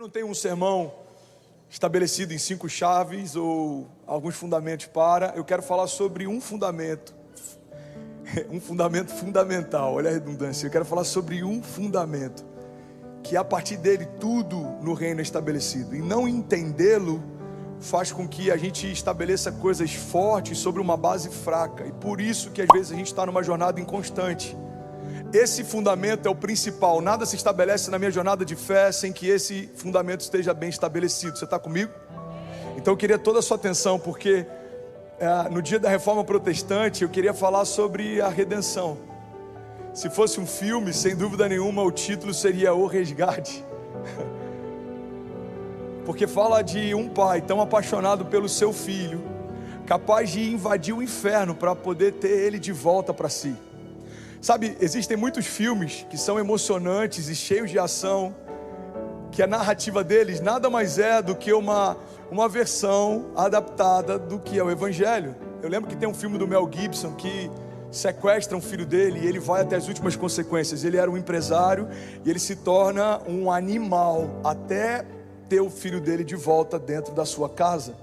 não tenho um sermão estabelecido em 5 chaves ou alguns fundamentos para. Eu quero falar sobre um fundamento fundamental. Olha a redundância. Eu quero falar sobre um fundamento que a partir dele tudo no reino é estabelecido. E não entendê-lo faz com que a gente estabeleça coisas fortes sobre uma base fraca. E por isso que às vezes a gente está numa jornada inconstante. Esse fundamento é o principal. Nada se estabelece na minha jornada de fé sem que esse fundamento esteja bem estabelecido. Você está comigo? Então eu queria toda a sua atenção, porque no dia da Reforma Protestante eu queria falar sobre a redenção. Se fosse um filme, sem dúvida nenhuma, o título seria O Resgate. Porque fala de um pai tão apaixonado pelo seu filho, capaz de invadir o inferno para poder ter ele de volta para si. Sabe, existem muitos filmes que são emocionantes e cheios de ação, que a narrativa deles nada mais é do que uma versão adaptada do que é o Evangelho. Eu lembro que tem um filme do Mel Gibson que sequestra um filho dele e ele vai até as últimas consequências. Ele era um empresário e ele se torna um animal até ter o filho dele de volta dentro da sua casa.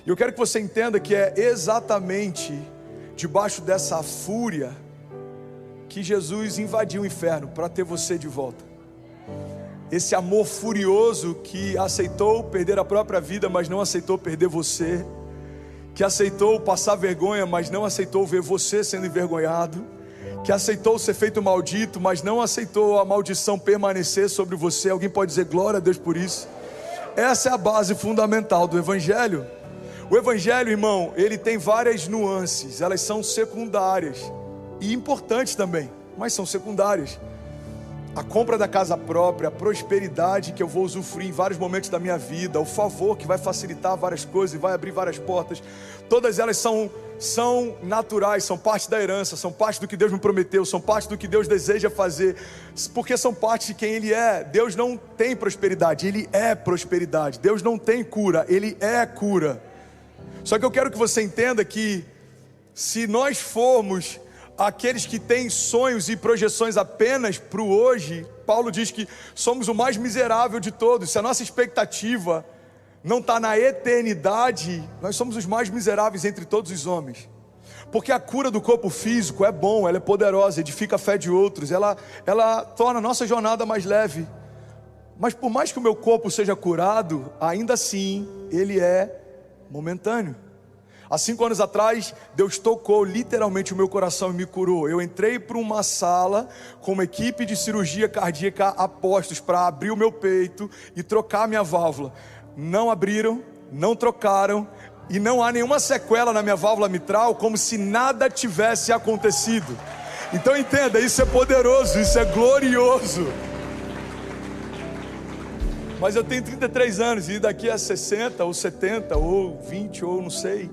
E eu quero que você entenda que é exatamente debaixo dessa fúria que Jesus invadiu o inferno para ter você de volta. Esse amor furioso que aceitou perder a própria vida, mas não aceitou perder você, que aceitou passar vergonha, mas não aceitou ver você sendo envergonhado, que aceitou ser feito maldito, mas não aceitou a maldição permanecer sobre você. Alguém pode dizer glória a Deus por isso? Essa é a base fundamental do Evangelho. O Evangelho, irmão, ele tem várias nuances, elas são secundárias e importantes também, mas são secundárias. A compra da casa própria, a prosperidade que eu vou usufruir em vários momentos da minha vida, o favor que vai facilitar várias coisas e vai abrir várias portas, todas elas são naturais, são parte da herança, são parte do que Deus me prometeu, são parte do que Deus deseja fazer, porque são parte de quem Ele é. Deus não tem prosperidade, Ele é prosperidade. Deus não tem cura, Ele é cura. Só que eu quero que você entenda que se nós formos aqueles que têm sonhos e projeções apenas para o hoje, Paulo diz que somos o mais miserável de todos. Se a nossa expectativa não está na eternidade, nós somos os mais miseráveis entre todos os homens. Porque a cura do corpo físico é bom, ela é poderosa, edifica a fé de outros, ela torna a nossa jornada mais leve. Mas por mais que o meu corpo seja curado, ainda assim ele é momentâneo. Há 5 anos atrás, Deus tocou literalmente o meu coração e me curou. Eu entrei para uma sala com uma equipe de cirurgia cardíaca apostos para abrir o meu peito e trocar a minha válvula. Não abriram, não trocaram e não há nenhuma sequela na minha válvula mitral, como se nada tivesse acontecido. Então entenda, isso é poderoso, isso é glorioso. Mas eu tenho 33 anos e daqui a 60 ou 70 ou 20 ou não sei,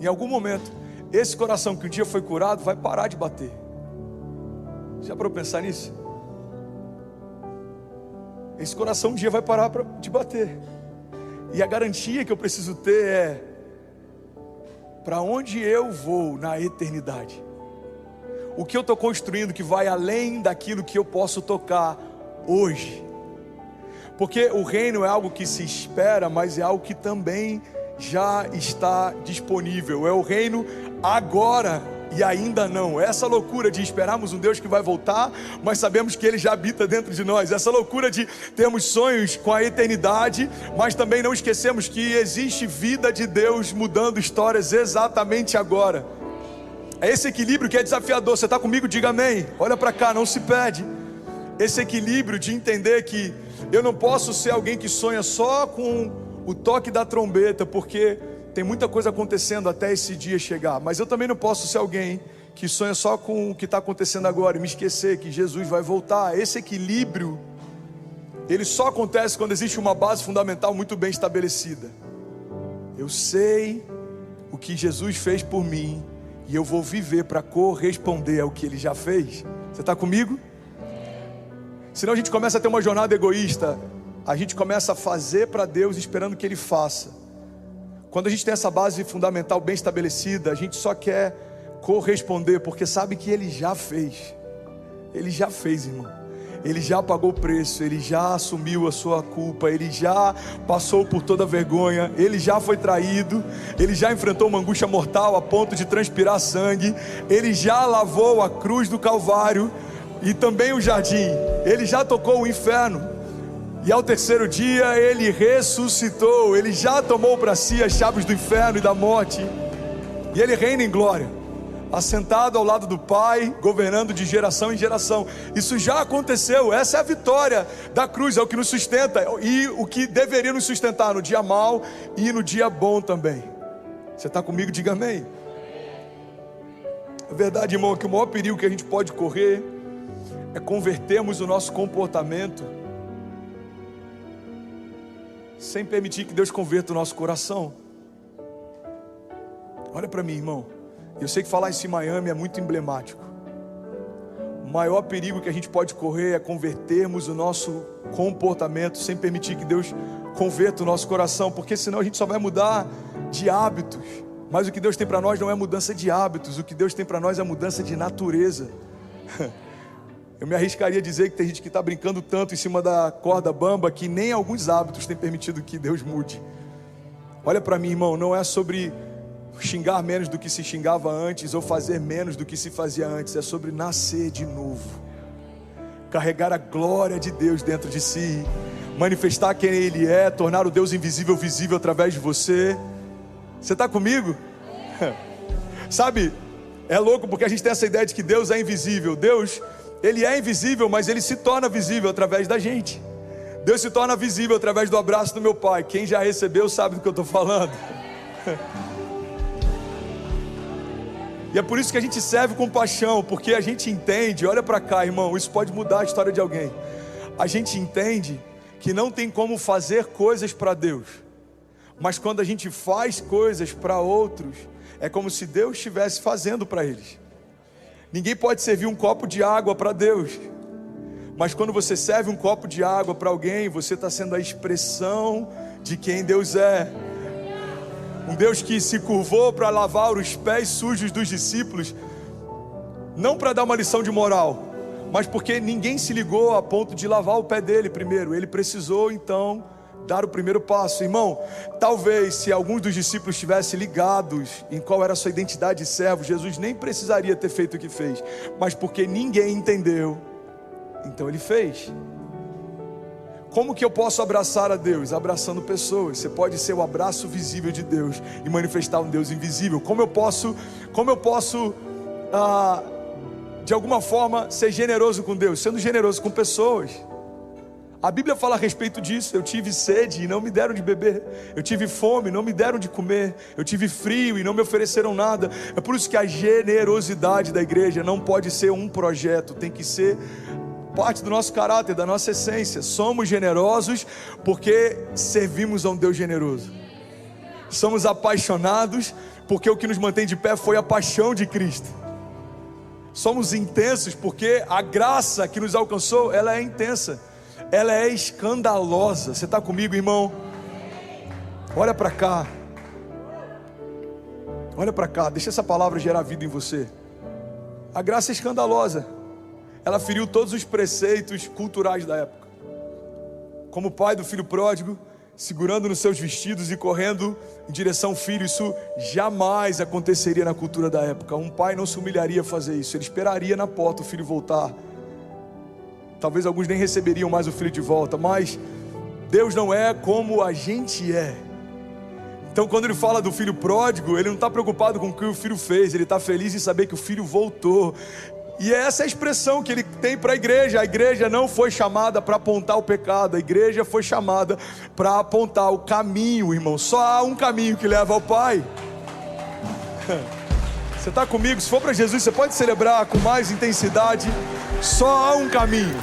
em algum momento, esse coração que um dia foi curado vai parar de bater. Já parou para pensar nisso? Esse coração um dia vai parar de bater. E a garantia que eu preciso ter é: para onde eu vou na eternidade? O que eu estou construindo que vai além daquilo que eu posso tocar hoje? Porque o reino é algo que se espera, mas é algo que também já está disponível. É o reino agora e ainda não. Essa loucura de esperarmos um Deus que vai voltar, mas sabemos que Ele já habita dentro de nós. Essa loucura de termos sonhos com a eternidade, mas também não esquecemos que existe vida de Deus mudando histórias exatamente agora. É esse equilíbrio que é desafiador. Você está comigo? Diga amém. Olha para cá, não se perde. Esse equilíbrio de entender que eu não posso ser alguém que sonha só com o toque da trombeta, porque tem muita coisa acontecendo até esse dia chegar. Mas eu também não posso ser alguém que sonha só com o que está acontecendo agora e me esquecer que Jesus vai voltar. Esse equilíbrio, ele só acontece quando existe uma base fundamental muito bem estabelecida. Eu sei o que Jesus fez por mim e eu vou viver para corresponder ao que Ele já fez. Você está comigo? Senão a gente começa a ter uma jornada egoísta. A gente começa a fazer para Deus esperando que Ele faça. Quando a gente tem essa base fundamental bem estabelecida, a gente só quer corresponder porque sabe que Ele já fez. Ele já fez, irmão. Ele já pagou o preço, Ele já assumiu a sua culpa, Ele já passou por toda a vergonha, Ele já foi traído, Ele já enfrentou uma angústia mortal a ponto de transpirar sangue, Ele já lavou a cruz do Calvário e também o jardim, Ele já tocou o inferno, e ao terceiro dia Ele ressuscitou, Ele já tomou para si as chaves do inferno e da morte, e Ele reina em glória, assentado ao lado do Pai, governando de geração em geração. Isso já aconteceu, essa é a vitória da cruz, é o que nos sustenta, e o que deveria nos sustentar no dia mau e no dia bom também. Você está comigo? Diga amém. É verdade, irmão, que o maior perigo que a gente pode correr é convertermos o nosso comportamento sem permitir que Deus converta o nosso coração. Olha para mim, irmão. Eu sei que falar isso em Miami é muito emblemático. O maior perigo que a gente pode correr é convertermos o nosso comportamento sem permitir que Deus converta o nosso coração, porque senão a gente só vai mudar de hábitos. Mas o que Deus tem para nós não é mudança de hábitos, o que Deus tem para nós é mudança de natureza. Eu me arriscaria a dizer que tem gente que está brincando tanto em cima da corda bamba que nem alguns hábitos têm permitido que Deus mude. Olha para mim, irmão, não é sobre xingar menos do que se xingava antes ou fazer menos do que se fazia antes, é sobre nascer de novo, carregar a glória de Deus dentro de si, manifestar quem Ele é, tornar o Deus invisível visível através de você. Você está comigo? Sabe, é louco porque a gente tem essa ideia de que Deus é invisível. Deus, Ele é invisível, mas Ele se torna visível através da gente. Deus se torna visível através do abraço do meu pai. Quem já recebeu sabe do que eu estou falando. E é por isso que a gente serve com paixão, porque a gente entende, olha para cá, irmão, isso pode mudar a história de alguém. A gente entende que não tem como fazer coisas para Deus, mas quando a gente faz coisas para outros, é como se Deus estivesse fazendo para eles. Ninguém pode servir um copo de água para Deus, mas quando você serve um copo de água para alguém, você está sendo a expressão de quem Deus é. Um Deus que se curvou para lavar os pés sujos dos discípulos, não para dar uma lição de moral, mas porque ninguém se ligou a ponto de lavar o pé dele primeiro. Ele precisou então dar o primeiro passo. Irmão, talvez se alguns dos discípulos tivessem ligados em qual era a sua identidade de servo, Jesus nem precisaria ter feito o que fez, mas porque ninguém entendeu, então Ele fez. Como que eu posso abraçar a Deus? Abraçando pessoas. Você pode ser o abraço visível de Deus e manifestar um Deus invisível. Como eu posso de alguma forma ser generoso com Deus? Sendo generoso com pessoas. A Bíblia fala a respeito disso. Eu tive sede e não me deram de beber, eu tive fome e não me deram de comer, eu tive frio e não me ofereceram nada. É por isso que a generosidade da igreja não pode ser um projeto, tem que ser parte do nosso caráter, da nossa essência. Somos generosos porque servimos a um Deus generoso. Somos apaixonados porque o que nos mantém de pé foi a paixão de Cristo. Somos intensos porque a graça que nos alcançou, ela é intensa, ela é escandalosa. Você está comigo, irmão? Olha para cá, olha para cá, deixa essa palavra gerar vida em você. A graça é escandalosa. Ela feriu todos os preceitos culturais da época. Como o pai do filho pródigo, segurando nos seus vestidos e correndo em direção ao filho, isso jamais aconteceria na cultura da época. Um pai não se humilharia a fazer isso, ele esperaria na porta o filho voltar. Talvez alguns nem receberiam mais o filho de volta, mas Deus não é como a gente é. Então quando Ele fala do filho pródigo, Ele não está preocupado com o que o filho fez, Ele está feliz em saber que o filho voltou. E essa é a expressão que Ele tem para a igreja. A igreja não foi chamada para apontar o pecado, a igreja foi chamada para apontar o caminho, irmão. Só há um caminho que leva ao Pai. Você está comigo? Se for para Jesus, você pode celebrar com mais intensidade. Só há um caminho.